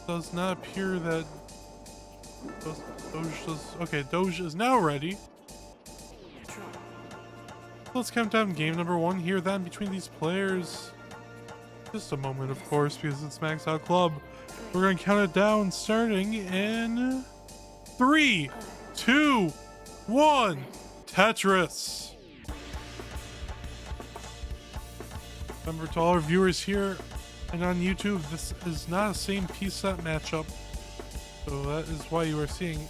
does not appear that Doge does. Okay, Doge is now ready. Let's count down game number 1 here then between these players. Just a moment, of course, because it's Max Out Club. We're gonna count it down starting in 3, 2, 1. Tetris. Remember, to all our viewers here and on YouTube, this is not a same piece set matchup, so that is why you are seeing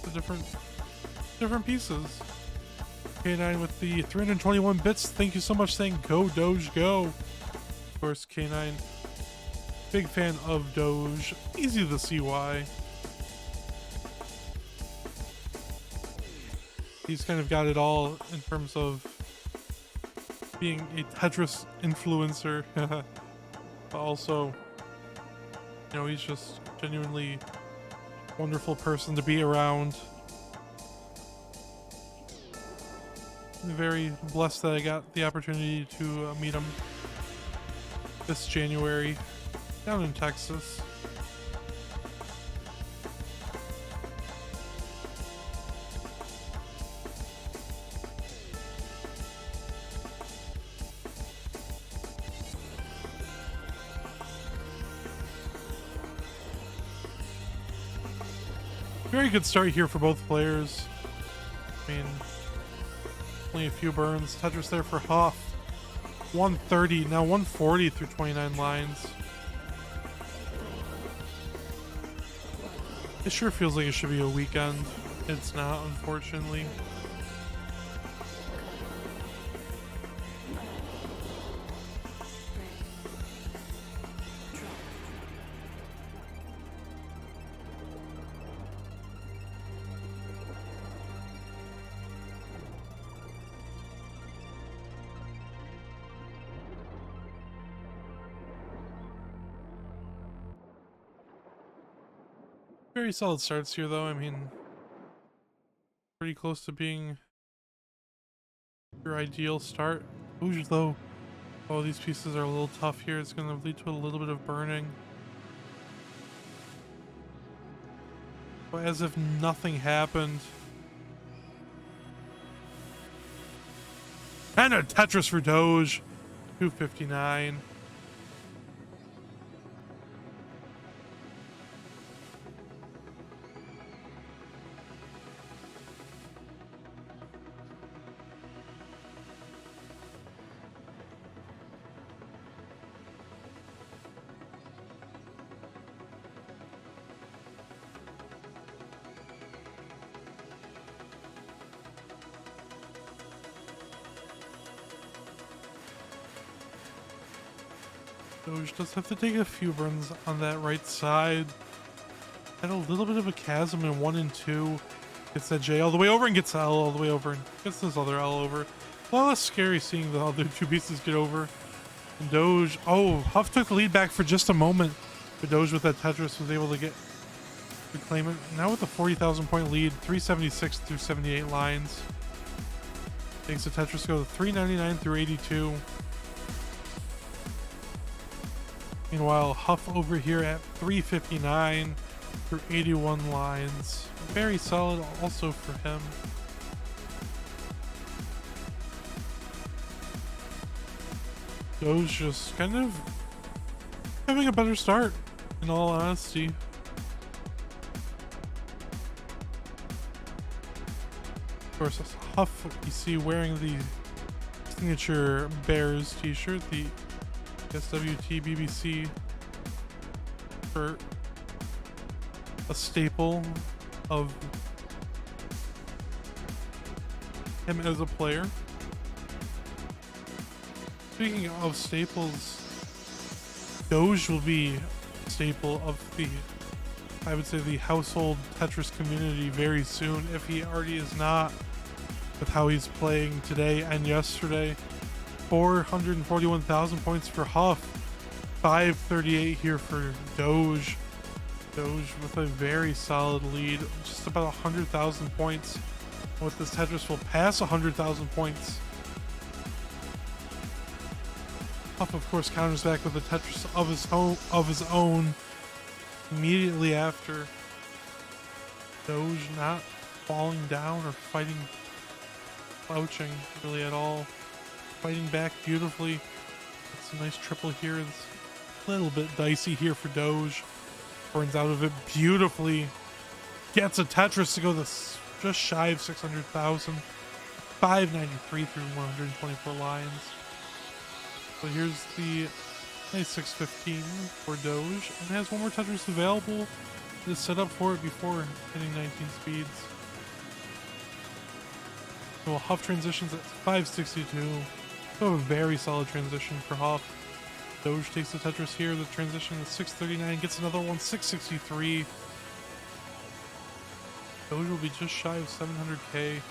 the different pieces. K9 with the 321 bits. Thank you so much, saying go Doge go. Of course, K9, big fan of Doge. Easy to see why. He's kind of got it all in terms of being a Tetris influencer. But also, you know, he's just genuinely wonderful person to be around. I'm very blessed that I got the opportunity to meet him this January down in Texas. Very good start here for both players. I mean, only a few burns. Tetris there for Huff. 130, now 140 through 29 lines. It sure feels like it should be a weekend. It's not, unfortunately. Very solid starts here, though. I mean, pretty close to being your ideal start. Doge, though, oh, these pieces are a little tough here. It's going to lead to a little bit of burning. But as if nothing happened. And a Tetris for Doge. 259. Doge does have to take a few burns on that right side. Had a little bit of a chasm in 1 and 2. Gets that J all the way over and gets L all the way over and gets this other L over. A lot less scary seeing the other two pieces get over. And Doge, oh, Huff took the lead back for just a moment. But Doge with that Tetris was able to reclaim it. Now with a 40,000 point lead, 376 through 78 lines. Makes the Tetris go to 399 through 82. Meanwhile, Huff over here at 359 through 81 lines. Very solid also for him. Doge just kind of having a better start, in all honesty. Of course, Huff, you see wearing the signature Bears t-shirt, the SWT BBC, for a staple of him as a player. Speaking of staples, Doge will be a staple of the, I would say, the household Tetris community very soon, if he already is not, with how he's playing today and yesterday. 441,000 points for Huff, 538 here for Doge. Doge with a very solid lead, just about 100,000 points. With this Tetris will pass 100,000 points. Huff, of course, counters back with a Tetris of his own immediately after. Doge not falling down or fighting, slouching really at all. Fighting back beautifully. It's a nice triple here. It's a little bit dicey here for Doge. Burns out of it beautifully. Gets a Tetris to go this just shy of 600,000. 593 through 124 lines. So here's the nice 615 for Doge. And it has one more Tetris available. Just set up for it before hitting 19 speeds. So Huff transitions at 562. So a very solid transition for Huff. Doge takes the Tetris here. The transition is 639. Gets another one, 663. Doge will be just shy of 700k.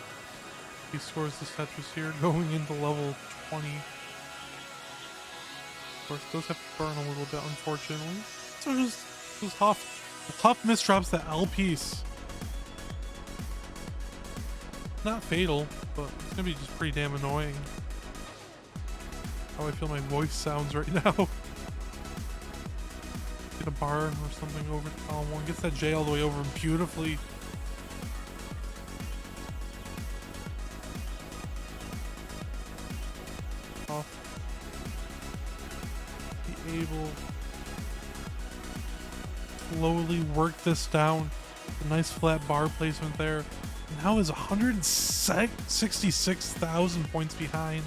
He scores this Tetris here, going into level 20. Of course, does have to burn a little bit, unfortunately. So just Huff. Huff misdrops the L piece. Not fatal, but it's gonna be just pretty damn annoying. How I feel my voice sounds right now. Get a bar or something over column 1. Gets that J all the way over beautifully. Huff. Be able slowly work this down. A nice flat bar placement there. And now is 166,000 points behind.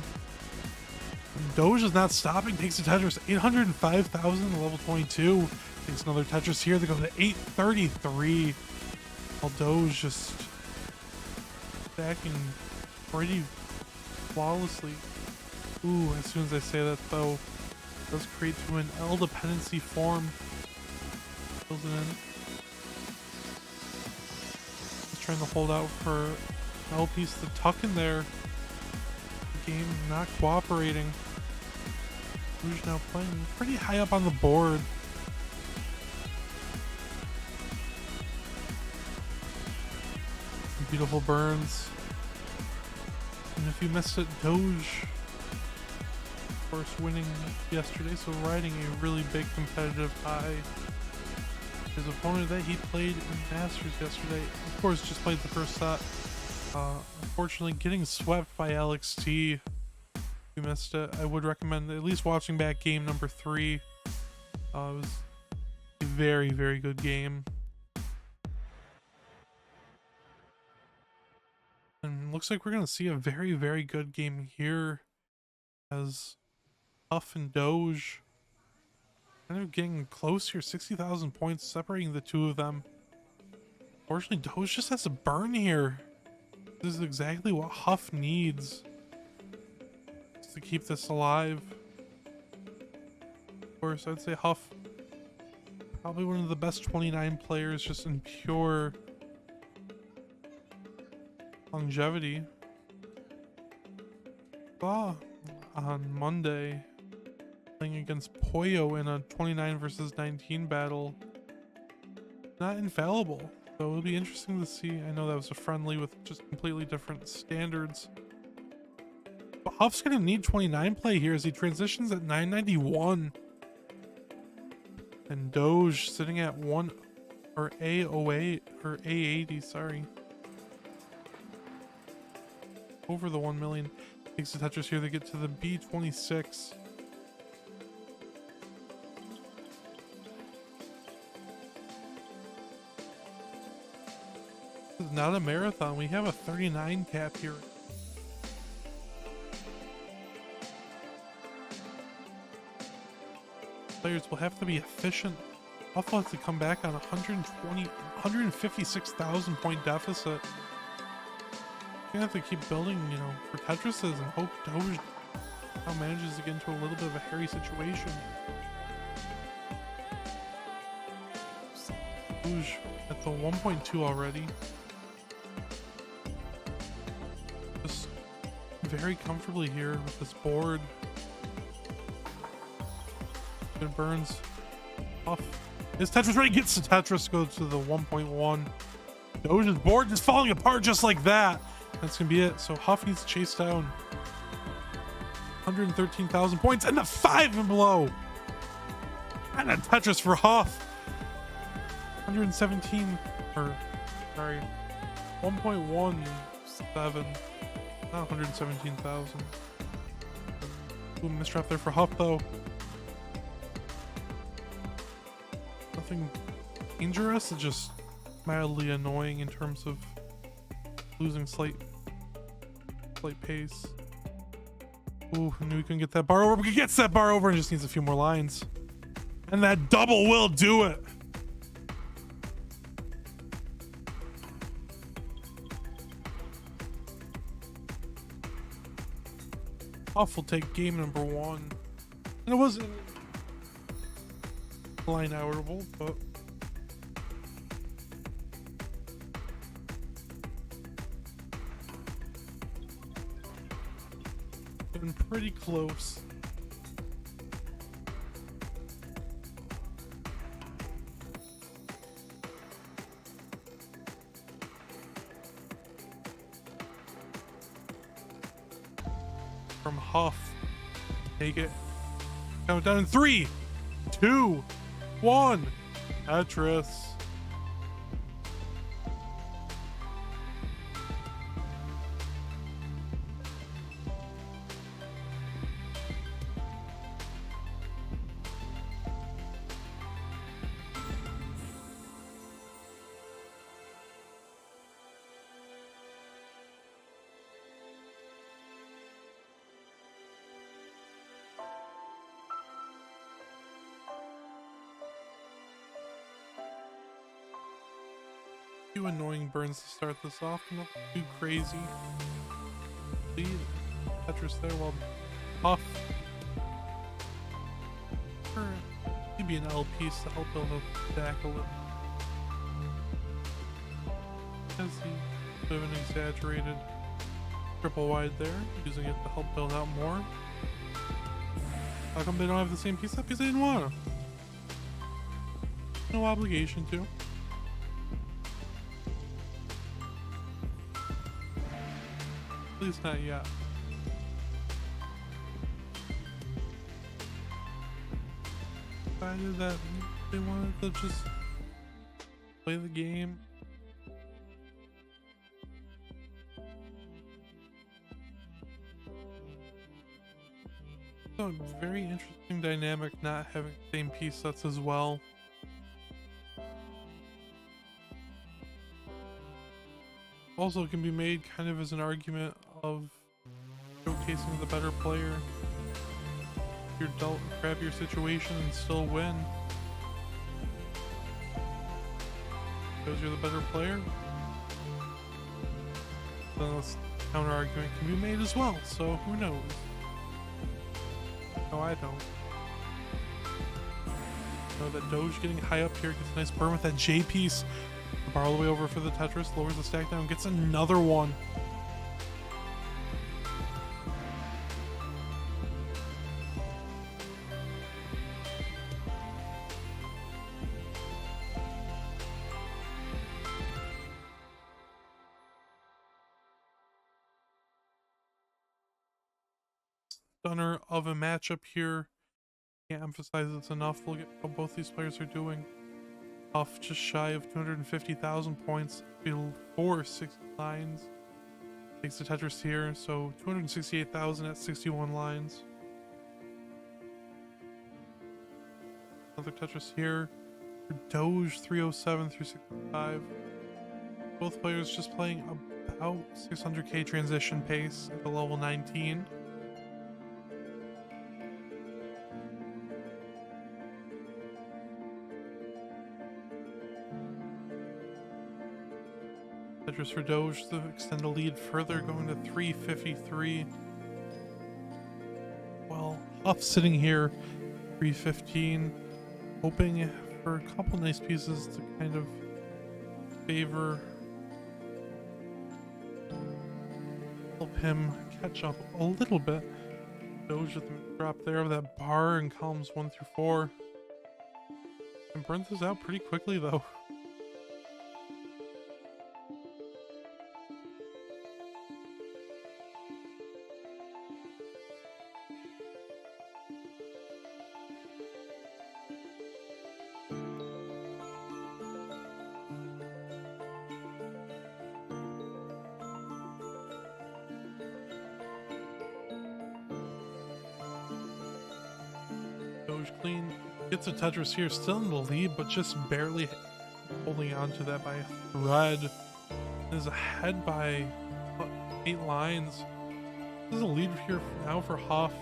And Doge is not stopping. Takes a Tetris 805,000 to level 22. Takes another Tetris here. They go to 833. While Doge just stacking pretty flawlessly. Ooh, as soon as I say that though, it does create to an L dependency form. Fills it in. Just trying to hold out for an L piece to tuck in there. The game not cooperating. Who's now playing pretty high up on the board. Some beautiful burns. And if you missed it, Doge, of course, winning yesterday, so riding a really big competitive high. His opponent that he played in Masters yesterday, of course, just played the first set. Unfortunately, getting swept by Alex T. If you missed it, I would recommend at least watching back game number 3. It was a very, very good game. And looks like we're going to see a very, very good game here as Huff and Doge kind of getting close here. 60,000 points separating the two of them. Unfortunately, Doge just has to burn here. This is exactly what Huff needs to keep this alive. Of course, I'd say Huff, probably one of the best 29 players just in pure longevity. On Monday, playing against Poyo in a 29 versus 19 battle. Not infallible, so it'll be interesting to see. I know that was a friendly with just completely different standards. But Huff's gonna need 29 play here as he transitions at 991. And Doge sitting at A08 or A80, sorry. Over the 1 million. Takes the Tetris here, they get to the B26. This is not a marathon, we have a 39 cap here. Players will have to be efficient. Huff will have to come back on 156,000 point deficit. You're gonna have to keep building, you know, for Tetrises and hope Doge now manages to get into a little bit of a hairy situation. Doge at the 1.2 already. Just very comfortably here with this board. Good burns. Huff. His Tetris ready, gets the Tetris, goes to the 1.1. Doge's board just falling apart just like that. That's gonna be it. So Huff needs to chase down 113,000 points, and the 5 and below. And a Tetris for Huff. 117, or sorry, 1.17, not 117,000. Ooh, mistrap there for Huff though. Nothing dangerous, it's just mildly annoying in terms of losing slight pace. Ooh, I knew we couldn't get that bar over, but he gets that bar over and just needs a few more lines. And that double will do it. Huff will take game number 1. And it wasn't line outable, but been pretty close. From Huff, take it. Count down in 3, 2, 1. Tetris. Few annoying burns to start this off, not too crazy. Lead Tetris there while Huff. Maybe an L piece to help build a stack a little. As he bit of an exaggerated triple wide there, using it to help build out more. How come they don't have the same piece up? Because they didn't want to. No obligation to. At least not yet. Decided that they wanted to just play the game. So very interesting dynamic not having the same piece sets as well. Also can be made kind of as an argument of showcasing the better player. You're dealt a crappier situation and still win. Because you're the better player. Then this counter argument can be made as well, so who knows? No, I don't. Know that Doge getting high up here gets a nice burn with that J piece. Bar all the way over for the Tetris, lowers the stack down, gets another one. Stunner of a matchup here. Can't emphasize this enough. Look at how both these players are doing. Huff just shy of 250,000 points before 6 lines. Takes the Tetris here, so 268,000 at 61 lines. Another Tetris here. Doge 307 through 65. Both players just playing about 600k transition pace at the level 19. Tetris for Doge to extend the lead further, going to 353. Well, Huff sitting here, 315, hoping for a couple nice pieces to kind of favor, help him catch up a little bit. Doge with the drop there of that bar in columns 1 through 4. And burns this out pretty quickly though. Doge clean. Gets a Tetris here, still in the lead, but just barely holding on to that by a thread. Is ahead by 8 lines. This is a lead here now for Huff.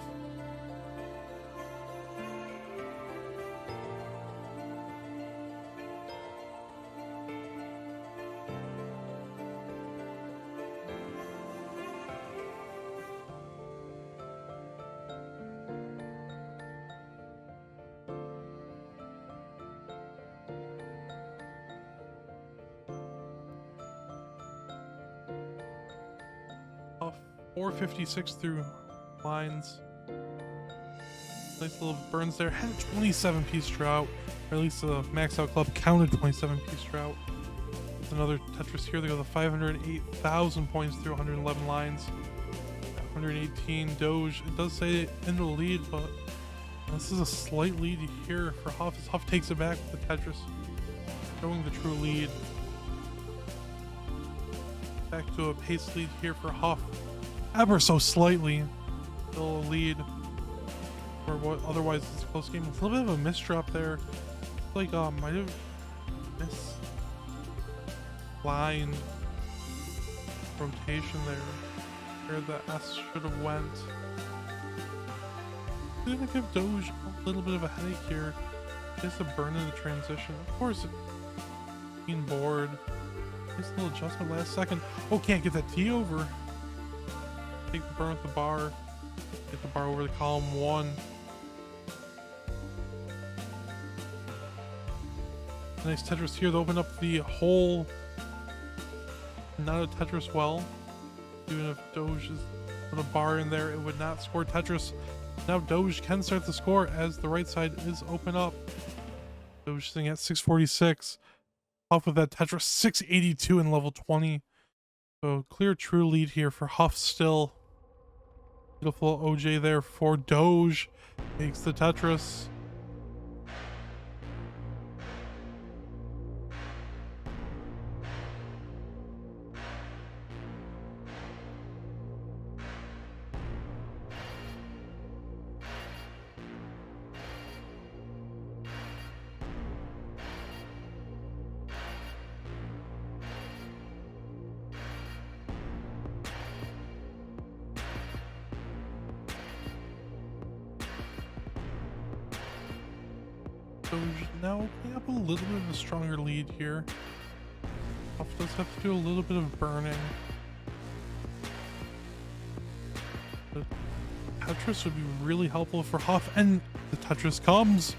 Huff 456 through lines. Nice little burns there. Had a 27-piece drought, or at least the max out club counted 27-piece drought. With another Tetris here, they go to 508,000 points through 111 lines. 118 Doge. It does say in the lead, but this is a slight lead here for Huff as Huff takes it back with the Tetris, showing the true lead. Back to a pace lead here for Huff, ever so slightly. Still a lead for what otherwise is a close game. It's a little bit of a misdrop there. Like might have mislined rotation there, where the S should have went. I'm gonna give Doge a little bit of a headache here. Just a burn in the transition. Of course, clean board. Nice little adjustment last second. Oh, can't get that T over. Take the burn with the bar. Get the bar over the column 1. Nice Tetris here to open up the hole. Not a Tetris well. Even if Doge is with a bar in there, it would not score Tetris. Now Doge can start the score as the right side is open up. Doge sitting at 646. Huff with that Tetris 682 in level 20. So clear true lead here for Huff still. Beautiful OJ there for Doge. Takes the Tetris. Doge now opening up a little bit of a stronger lead here. Huff does have to do a little bit of burning. The Tetris would be really helpful for Huff, and the Tetris comes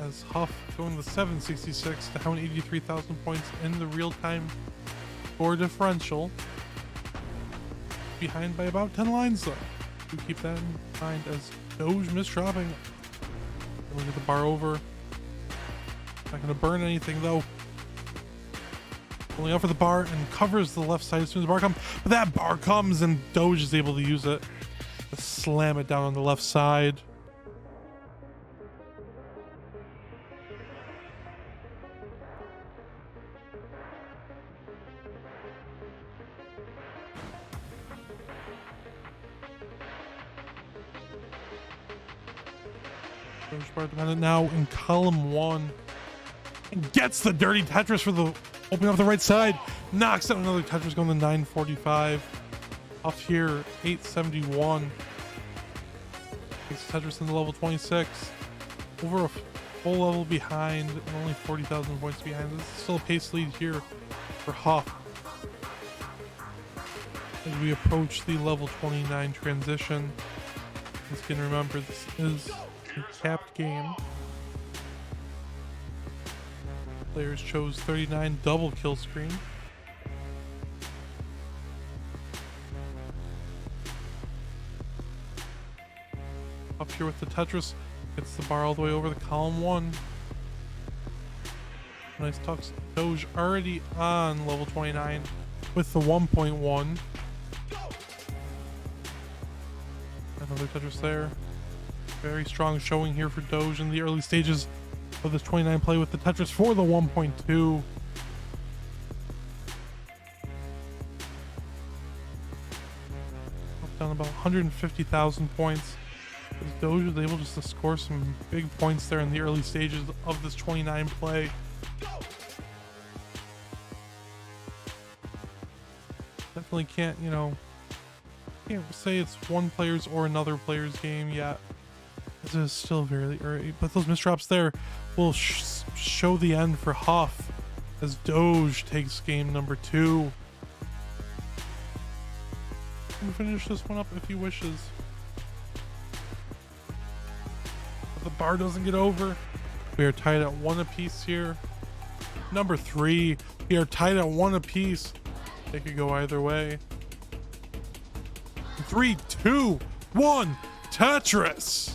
as Huff going to 766, down 83,000 points in the real-time score differential. Behind by about 10 lines though. We keep that in mind as Doge misdropping. Look at the bar over. Not gonna burn anything though. Pulling out for the bar and covers the left side as soon as the bar comes. But that bar comes and Doge is able to use it to slam it down on the left side. Doge bar dependent now in column 1. And gets the dirty Tetris for the opening off the right side. Knocks out another Tetris going to 945. Off here, 871. Takes Tetris into level 26. Over a full level behind and only 40,000 points behind. This is still a pace lead here for Huff. As we approach the level 29 transition. Once again, remember this is a capped game. Players chose 39 double kill screen. Up here with the Tetris, gets the bar all the way over the column 1. Nice tucks. Doge already on level 29 with the 1.1. Another Tetris there. Very strong showing here for Doge in the early stages of this 29 play with the Tetris for the 1.2. Up down about 150,000 points. Doge was able just to score some big points there in the early stages of this 29 play. Definitely can't, you know, can't say it's one player's or another player's game yet. This is still very early, but those misdrops there will show the end for Huff as Doge takes game number 2. You can finish this one up if he wishes. But the bar doesn't get over. We are tied at 1 apiece here. Number 3, we are tied at 1 apiece. They could go either way. 3, 2, 1, Tetris!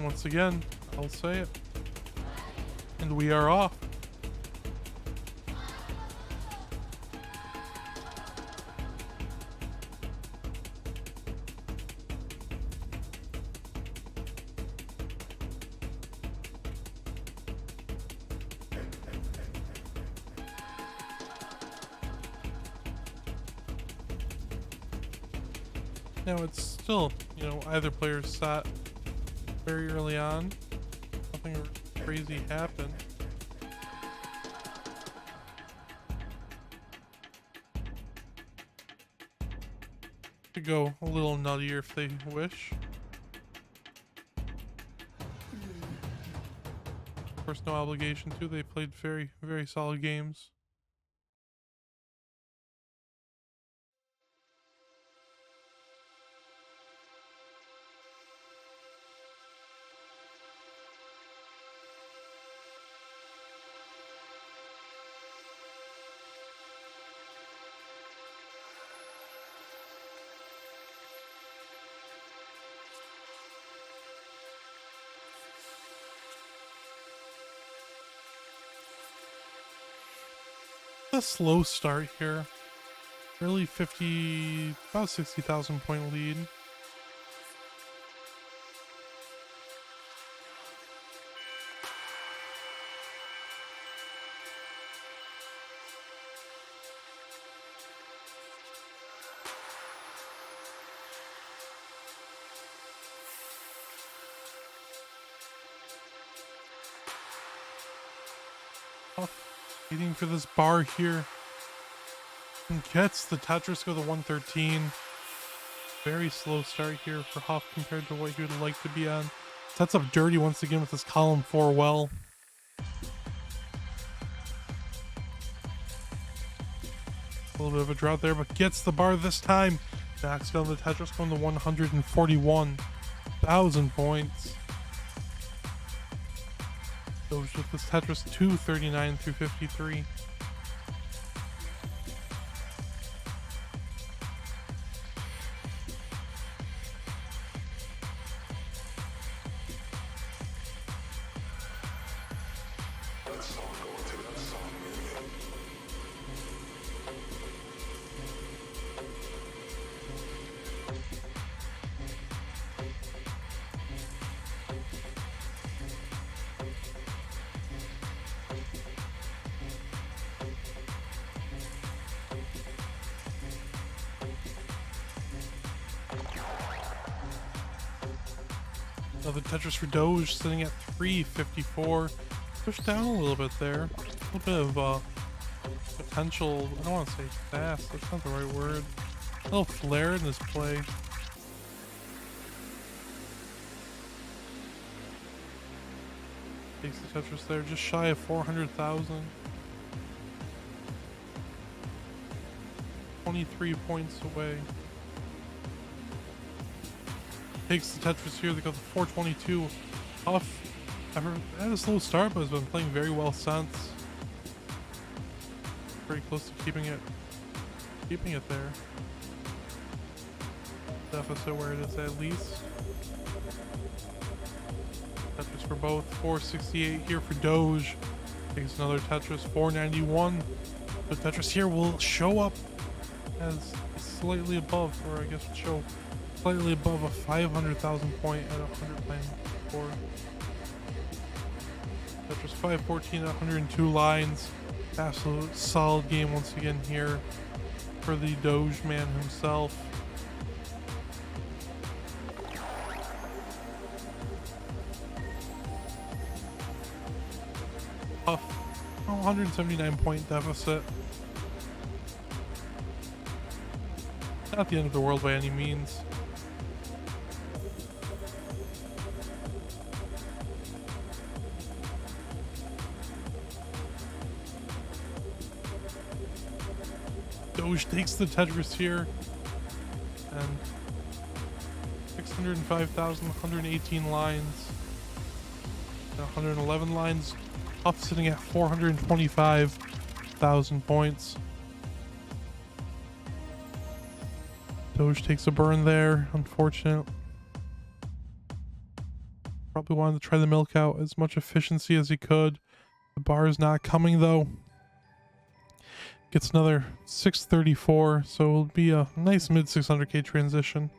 Once again, I'll say it. And we are off. Now it's still, you know, either player's set very early on. Nothing crazy happened. Could go a little nuttier if they wish. Of course, no obligation to. They played very, very solid games. A slow start here. Early 50, about 60,000 point lead. Waiting for this bar here. And gets the Tetris go to 113. Very slow start here for Huff compared to what he would like to be on. Sets up dirty once again with this column 4 well. A little bit of a drought there, but gets the bar this time. Knocks down the Tetris going to 141,000 points. Doge with this Tetris 239 through 53. Another Tetris for Doge, sitting at 354. Pushed down a little bit there. A little bit of potential. I don't want to say fast. That's not the right word. A little flare in this play. Takes the Tetris there, just shy of 400,000. 23 points away. Takes the Tetris here. They go to 422. Huff, ever had a slow start, but has been playing very well since. Very close to keeping it there. Deficit where it is at least. Tetris for both. 468 here for Doge. Takes another Tetris. 491. The Tetris here will show up as slightly above, or I guess show slightly above a 500,000 point at 194. Tetris 514 at 102 lines. Absolute solid game once again here for the Doge man himself. 179 point deficit. Not the end of the world by any means. Doge takes the Tetris here, and 605,118 lines, and 111 lines. Huff sitting at 425,000 points. Doge takes a burn there, unfortunate. Probably wanted to try to milk out as much efficiency as he could. The bar is not coming though. Gets another 634, so it'll be a nice mid 600k transition.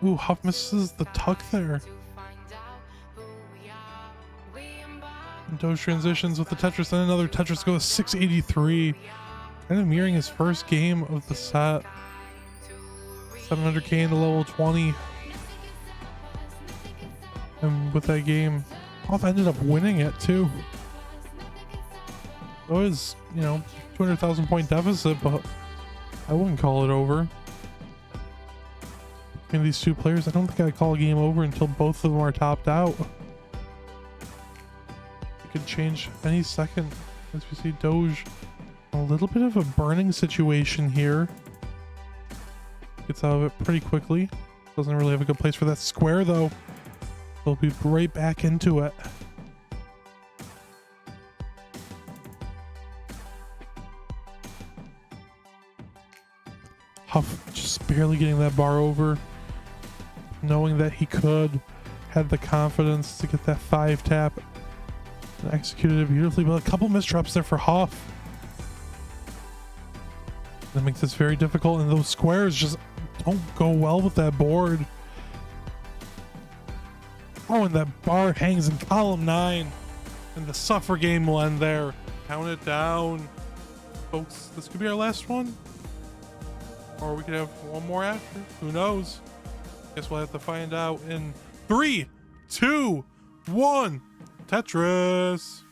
Ooh, Huff misses the tuck there. And Doge transitions with the Tetris, and another Tetris goes 683. Kind of mirroring his first game of the set. 700k into level 20. And with that game, Huff ended up winning it too. It was, you know, 200,000 point deficit, but I wouldn't call it over. Between these two players, I don't think I'd call a game over until both of them are topped out. It could change any second. As we see Doge, a little bit of a burning situation here. Gets out of it pretty quickly. Doesn't really have a good place for that square though. They'll be right back into it. Huff just barely getting that bar over. Knowing that he could. Had the confidence to get that 5 tap. And executed it beautifully, but a couple misdrops there for Huff. That makes this very difficult, and those squares just don't go well with that board. Oh, and that bar hangs in column 9. And the suffer game will end there. Count it down. Folks, this could be our last one. Or we could have one more after. Who knows? Guess we'll have to find out in 3, 2, 1. Tetris.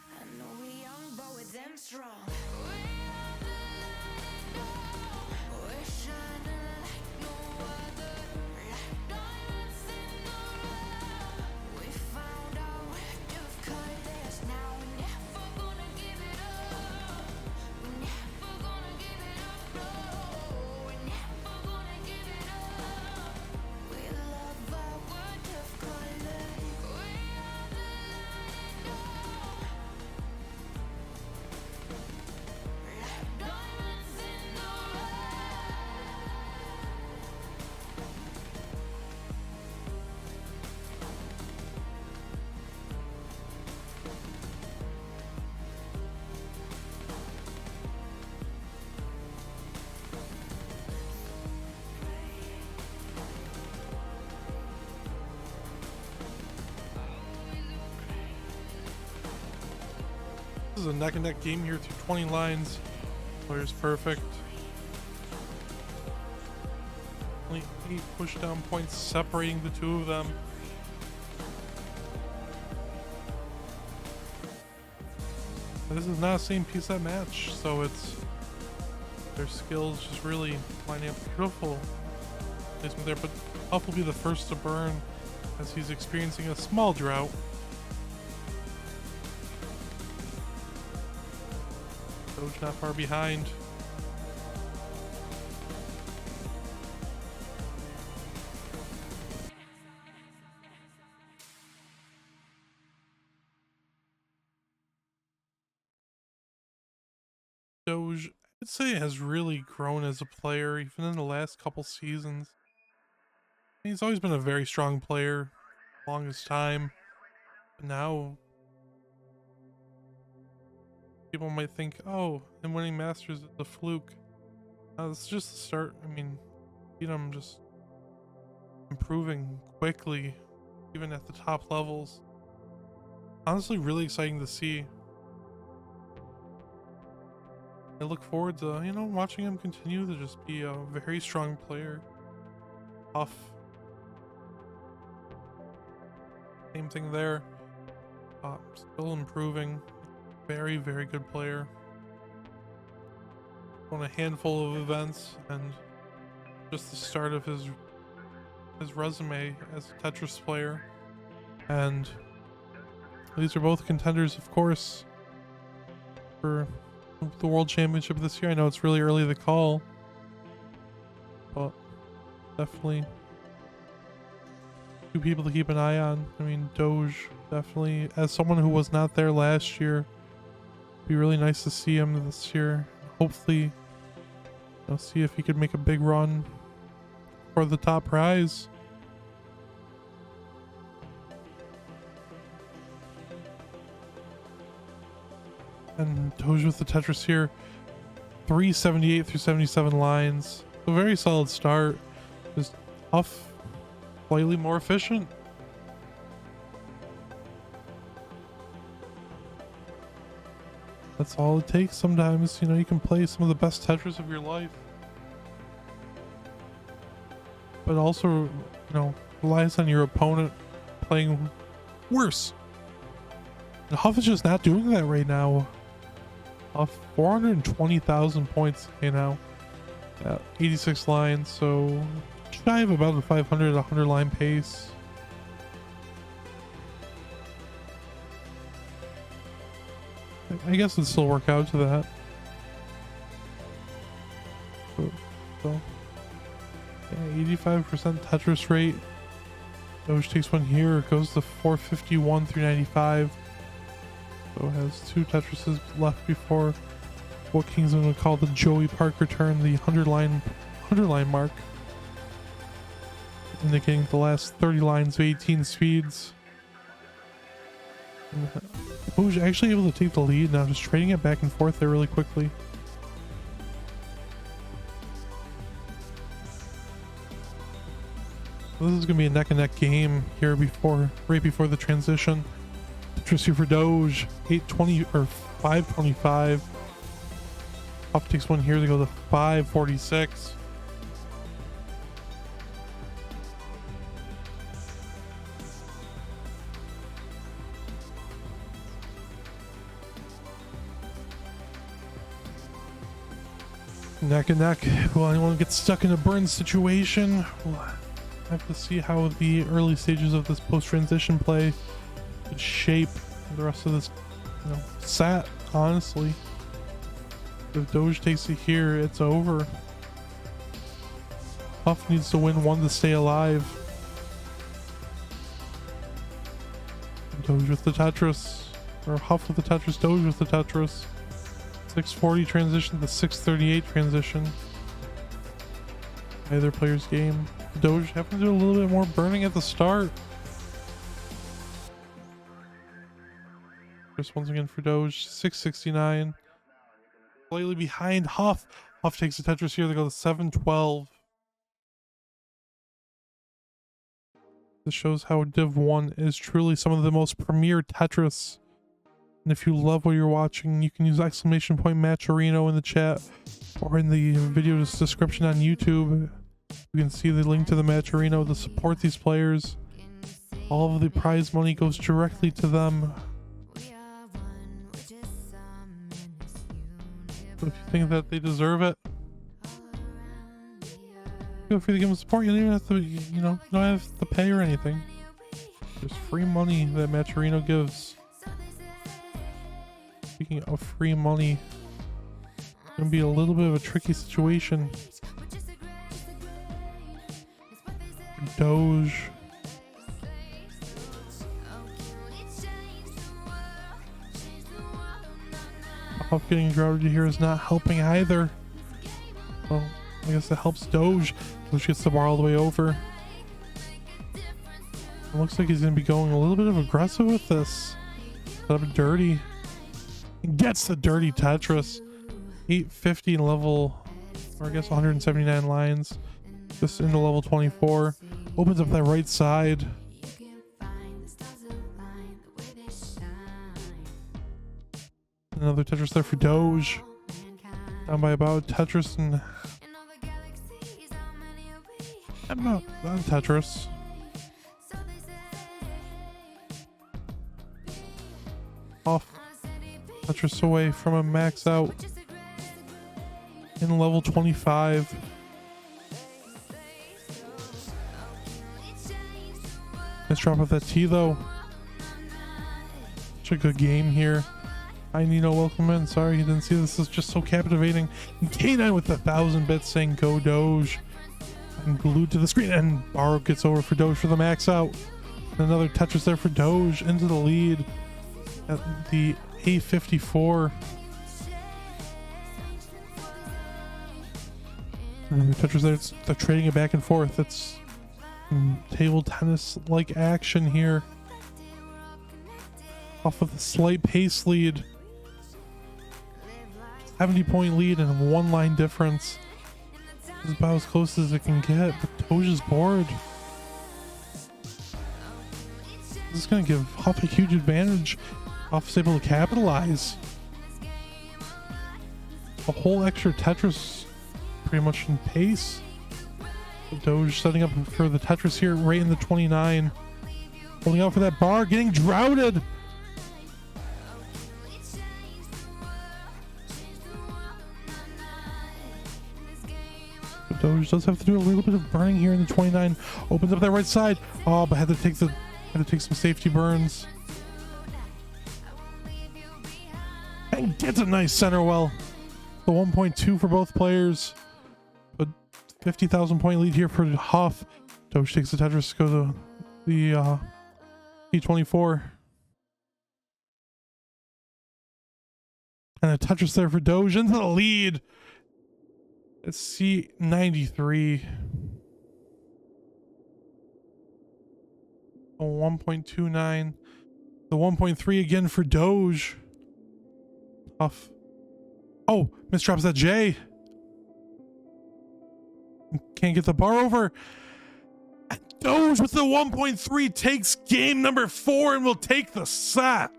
This is a neck and neck game here through 20 lines. Player's perfect. Only 8 push down points separating the two of them. But this is not the same piece that match, so it's their skills just really lining up beautiful placement there. But Huff will be the first to burn as he's experiencing a small drought. Doge not far behind. Doge, I'd say, has really grown as a player, even in the last couple seasons. He's always been a very strong player, longest time. But now, people might think, oh, him winning Masters is a fluke. It's just the start. I mean, him just improving quickly, even at the top levels. Honestly, really exciting to see. I look forward to, watching him continue to just be a very strong player. Huff. Same thing there. Still improving. Very, very good player. Won a handful of events and just the start of his resume as a Tetris player. And these are both contenders, of course, for the World Championship this year. I know it's really early to call, but definitely two people to keep an eye on. I mean, Doge, definitely, as someone who was not there last year, it'd be really nice to see him this year. Hopefully, see if he could make a big run for the top prize. And Doge with the Tetris here. 378 through 77 lines. A very solid start. Just Huff, slightly more efficient. That's all it takes sometimes. You can play some of the best Tetris of your life, but also, relies on your opponent playing worse. And Huff is just not doing that right now. Huff, 420,000 points, 86 lines, so shy of about a 500, 100 line pace. I guess it'd still work out to that. So 85% Tetris rate. Doge takes one here. It goes to 451 through 95. So it has two Tetrises left before what Kingsman would call the Joey Parker turn, the 100 line mark, indicating the last 30 lines of 18 speeds. Doge actually able to take the lead now, just trading it back and forth there really quickly. This is gonna be a neck and neck game here right before the transition. Tetris here for Doge, 820 or 525. Huff takes one here to go to 546. Neck and neck. Will anyone get stuck in a burn situation? We'll have to see how the early stages of this post-transition play would shape the rest of this set, honestly. If Doge takes it here, it's over. Huff needs to win one to stay alive. Doge with the Tetris. Or Huff with the Tetris, Doge with the Tetris. 640 transition to 638 transition. Either player's game. Doge having to do a little bit more burning at the start. Just once again for Doge, 669. Slightly behind Huff. Huff takes the Tetris here. They go to 712. This shows how Div 1 is truly some of the most premier Tetris. And if you love what you're watching, you can use !Matcherino in the chat or in the video description on YouTube. You can see the link to the Matcherino to support these players. All of the prize money goes directly to them. But if you think that they deserve it, feel free to give them support. You don't even have to, you don't have to pay or anything. There's free money that Matcherino gives. Speaking of free money, it's gonna be a little bit of a tricky situation. Doge. Huff getting grounded here is not helping either. Well, I guess it helps Doge. Doge gets the bar all the way over. It looks like he's gonna be going a little bit of aggressive with this. Set up dirty. Gets the dirty Tetris. 850 in level, or I guess 179 lines. Just into level 24. Opens up that right side. Another Tetris there for Doge. Down by about Tetris and I'm not on Tetris. Off. Tetris away from a max out in level 25. Let's drop off that T though. Such a good game here. Hi Nino, welcome in. Sorry you didn't see this. Is just so captivating. And K9 with 1,000 bits saying go Doge. And glued to the screen, and Barrow gets over for Doge for the max out. And another Tetris there for Doge into the lead at the 8:54. And the Tetris there, they're trading it back and forth. It's table tennis like action here. Off of the slight pace lead. 70-point lead and a 1-line difference. This is about as close as it can get, but Doge is bored. This is going to give Huff a huge advantage. Huff is able to capitalize. A whole extra Tetris pretty much in pace. Doge setting up for the Tetris here right in the 29. Holding out for that bar, getting droughted. Doge does have to do a little bit of burning here in the 29. Opens up that right side. Oh, but had to take some safety burns. And gets a nice center well. The 1.2 for both players. But 50,000 point lead here for Huff. Doge takes the Tetris to go to the P24. And a Tetris there for Doge into the lead. It's C93. A 1.29. The 1.3 again for Doge. Huff. Oh, misdrops that J. Can't get the bar over. And Doge with the 1.3 takes game number 4 and will take the set.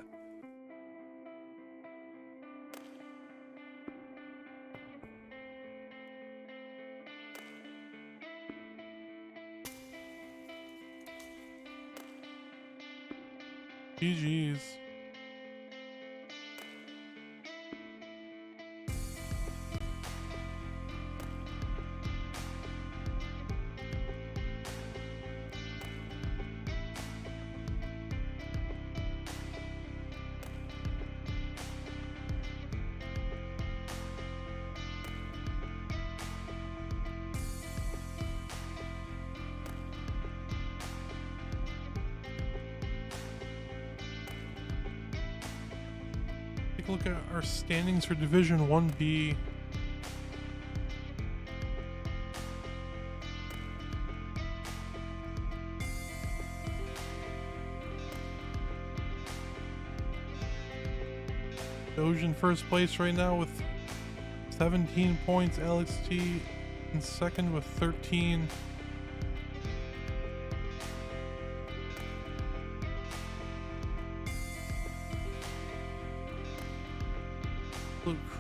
GG's. Look at our standings for Division 1B. Doge in first place right now with 17 points. Alex T in second with 13.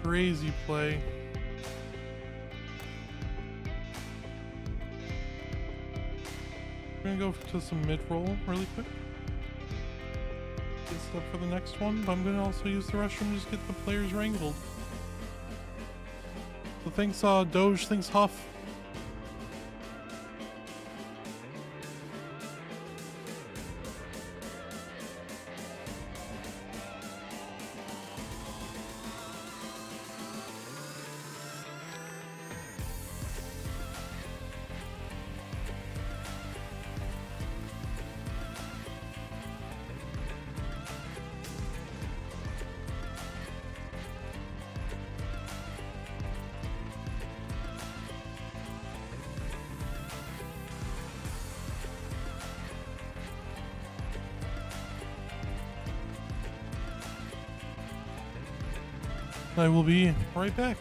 Crazy play. We're gonna go to some mid-roll really quick. Get stuff for the next one, but I'm gonna also use the restroom to just get the players wrangled. So thanks Doge, thanks Huff. I will be right back.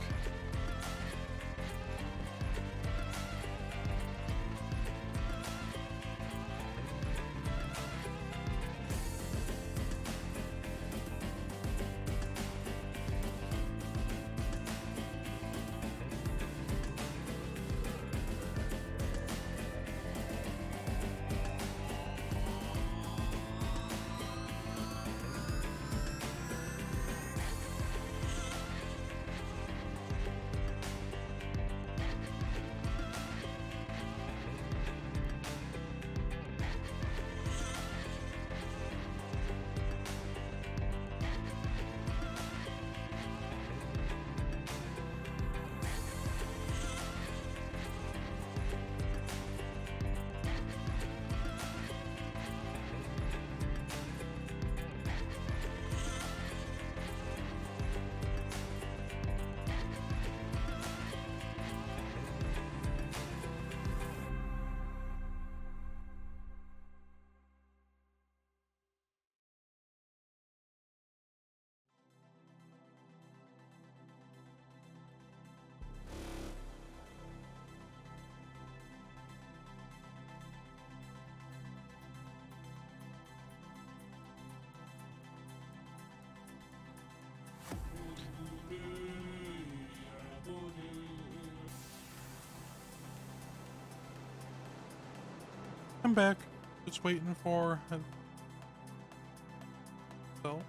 I'm back. Just waiting for so.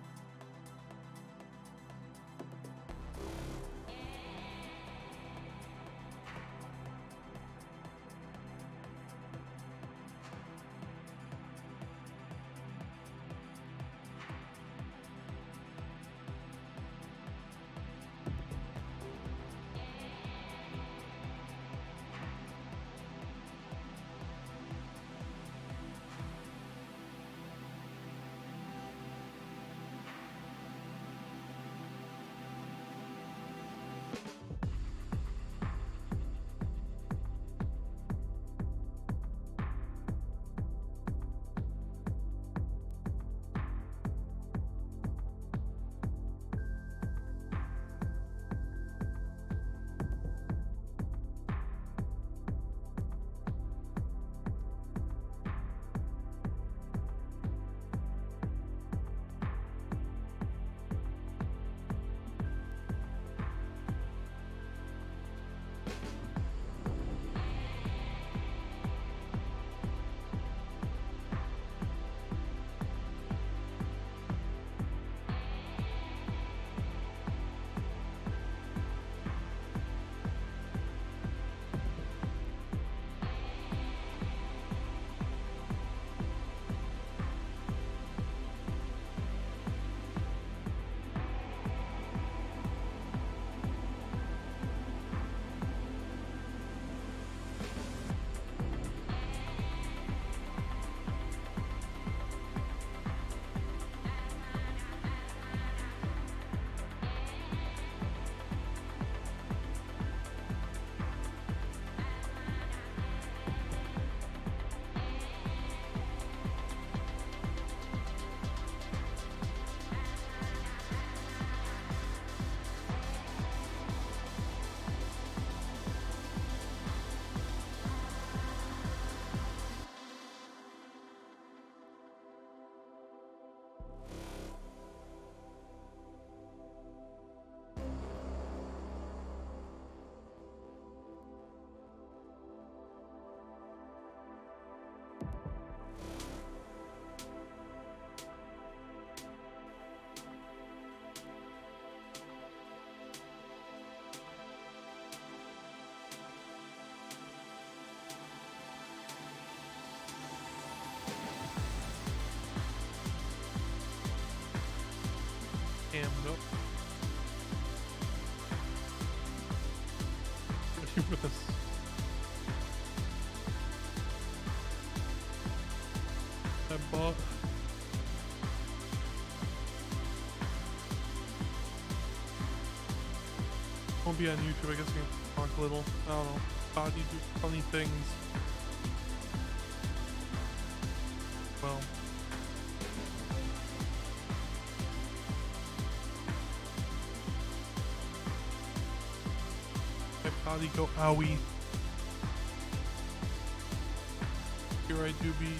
Nope. Ready for this. I bought. Won't be on YouTube. I guess we can talk a little. I don't know. Body do funny things. Well. Body go owie. Here I do be.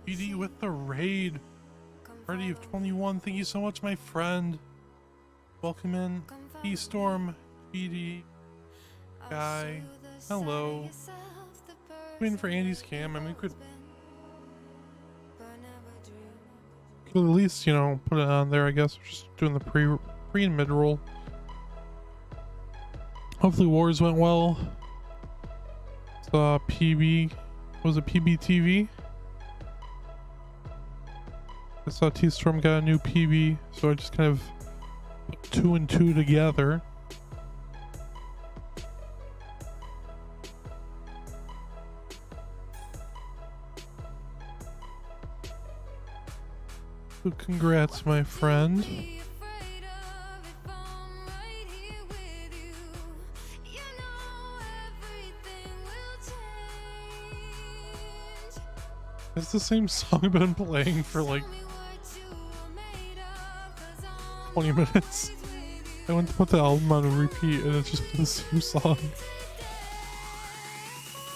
PD with the raid. Party of 21. Thank you so much, my friend. Welcome in. E-Storm, PD, Guy. Hello. Waiting for Andy's cam. I mean, could at least, you know, put it on there, I guess. We're just doing the pre and mid roll. Hopefully wars went well. Saw PB. Was it PBTV? I saw T-Storm got a new PB, so I just kind of put 2 and 2 together. So congrats, my friend. It's the same song I've been playing for like 20 minutes. I went to put the album on repeat and it's just the same song.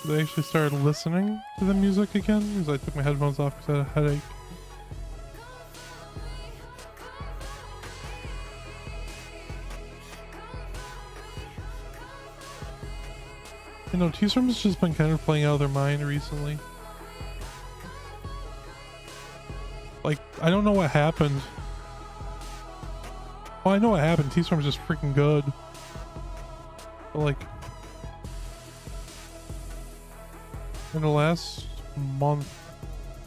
I actually started listening to the music again because I took my headphones off because I had a headache. You know, T-Storm's just been kind of playing out of their mind recently. Like, I don't know what happened. Well, I know what happened. T-Storm's just freaking good. But like, in the last month,